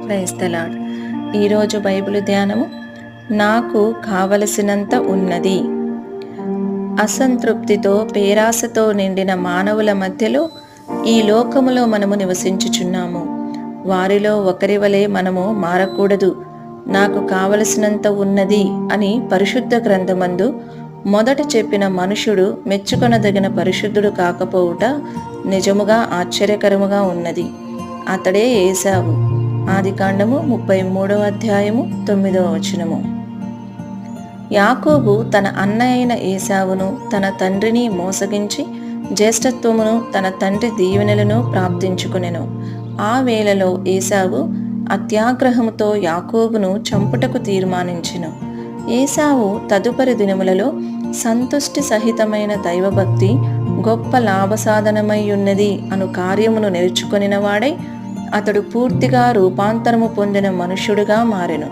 Praise the Lord. ఈరోజు Bible ధ్యానము, నాకు కావలసినంత ఉన్నది. అసంతృప్తితో పేరాసతో నిండిన మానవుల మధ్యలో ఈ లోకములో మనము నివసించుచున్నాము. వారిలో ఒకరి వలె మనము మారకూడదు. నాకు కావలసినంత ఉన్నది అని పరిశుద్ధ గ్రంథమందు మొదట చెప్పిన మనుషుడు మెచ్చుకొనదగిన పరిశుద్ధుడు కాకపోవుట నిజముగా ఆశ్చర్యకరముగా ఉన్నది. అతడే ఏశావు. ఆదికాండము 33వ అధ్యాయము 9వ వచనము. యాకోబు తన అన్న అయిన ఏశావును తన తండ్రిని మోసగించి జ్యేష్ఠత్వమును తన తండ్రి దీవెనలను ప్రాప్తించుకునెను. ఆ వేళలో ఏశావు అత్యాగ్రహముతో యాకోబును చంపుటకు తీర్మానించెను. ఏశావు తదుపరి దినములలో సంతుష్టి సహితమైన దైవభక్తి గొప్ప లాభసాధనమై ఉన్నది అను కార్యమును నేర్చుకొనినవాడై అతడు పూర్తిగా రూపాంతరము పొందిన మనుష్యుడుగా మారెను.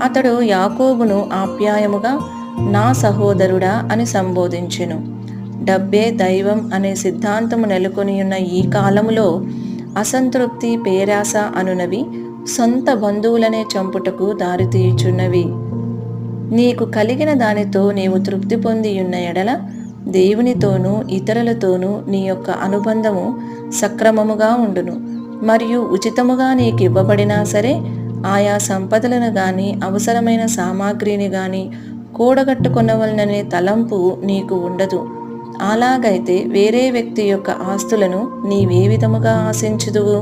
అతడు యాకోబును ఆప్యాయముగా నా సహోదరుడా అని సంబోధించెను. డబ్బే దైవం అనే సిద్ధాంతము నెలకొనియున్న ఈ కాలములో అసంతృప్తి, పేరాస అనునవి సొంత బంధువులనే చంపుటకు దారితీయుచున్నవి. నీకు కలిగిన దానితో నీవు తృప్తి పొందియున్న ఎడల దేవునితోనూ ఇతరులతోనూ నీ యొక్క అనుబంధము సక్రమముగా ఉండును. మరియు ఉచితముగా నీకు ఇవ్వబడినా సరే ఆయా సంపదలను గాని అవసరమైన సామాగ్రిని గాని కూడగట్టుకొనవలననే తలంపు నీకు ఉండదు. అలాగైతే వేరే వ్యక్తి యొక్క ఆస్తులను నీవే విధముగా ఆశించుదువు?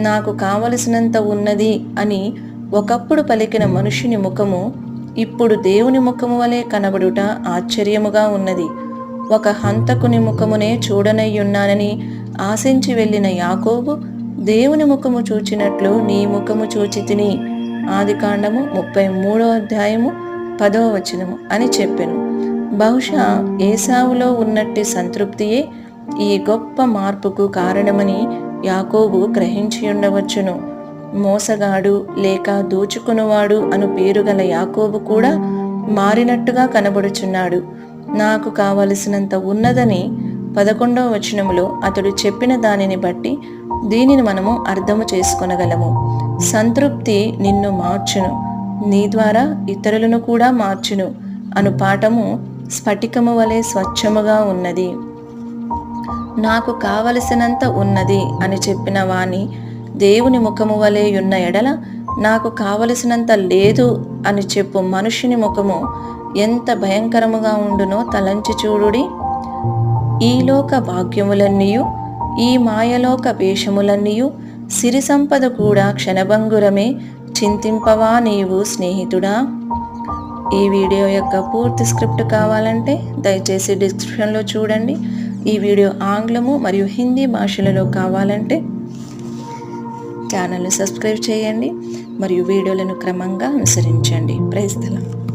నాకు కావలసినంత ఉన్నది అని ఒకప్పుడు పలికిన మనుషుని ముఖము ఇప్పుడు దేవుని ముఖము వలె కనబడుట ఆశ్చర్యముగా ఉన్నది. ఒక హంతకుని ముఖమునే చూడనయ్యున్నానని ఆశించి వెళ్ళిన యాకోబు దేవుని ముఖము చూచినట్లు నీ ముఖము చూచి తిని. ఆదికాండము 33వ అధ్యాయము 10వ వచనము అని చెప్పెను. బహుశా ఏశావులో ఉన్నట్టి సంతృప్తియే ఈ గొప్ప మార్పుకు కారణమని యాకోబు గ్రహించి ఉండవచ్చును. మోసగాడు లేక దోచుకునివాడు అను పేరు గల యాకోబు కూడా మారినట్టుగా కనబడుచున్నాడు. నాకు కావలసినంత ఉన్నదని 11వ వచనములో అతడు చెప్పిన దానిని బట్టి దీనిని మనము అర్థము చేసుకొనగలము. సంతృప్తి నిన్ను మార్చును, నీ ద్వారా ఇతరులను కూడా మార్చును అను పాఠము స్ఫటికము వలె స్వచ్ఛముగా ఉన్నది. నాకు కావలసినంత ఉన్నది అని చెప్పిన వాని దేవుని ముఖము వలె ఉన్న ఎడల నాకు కావలసినంత లేదు అని చెప్పు మనుషుని ముఖము ఎంత భయంకరముగా ఉండునో తలంచి చూడుడి. ఈ లోక భాగ్యములన్నీయు ఈ మాయలోక వేషములన్నీయు సిరి సంపద కూడా క్షణభంగురమే, చింతింపవా నీవు స్నేహితుడా? ఈ వీడియో యొక్క పూర్తి స్క్రిప్ట్ కావాలంటే దయచేసి డిస్క్రిప్షన్లో చూడండి. ఈ వీడియో ఆంగ్లము మరియు హిందీ భాషలలో కావాలంటే ఛానల్ని సబ్స్క్రైబ్ చేయండి మరియు వీడియోలను క్రమంగా అనుసరించండి. Praise the lord.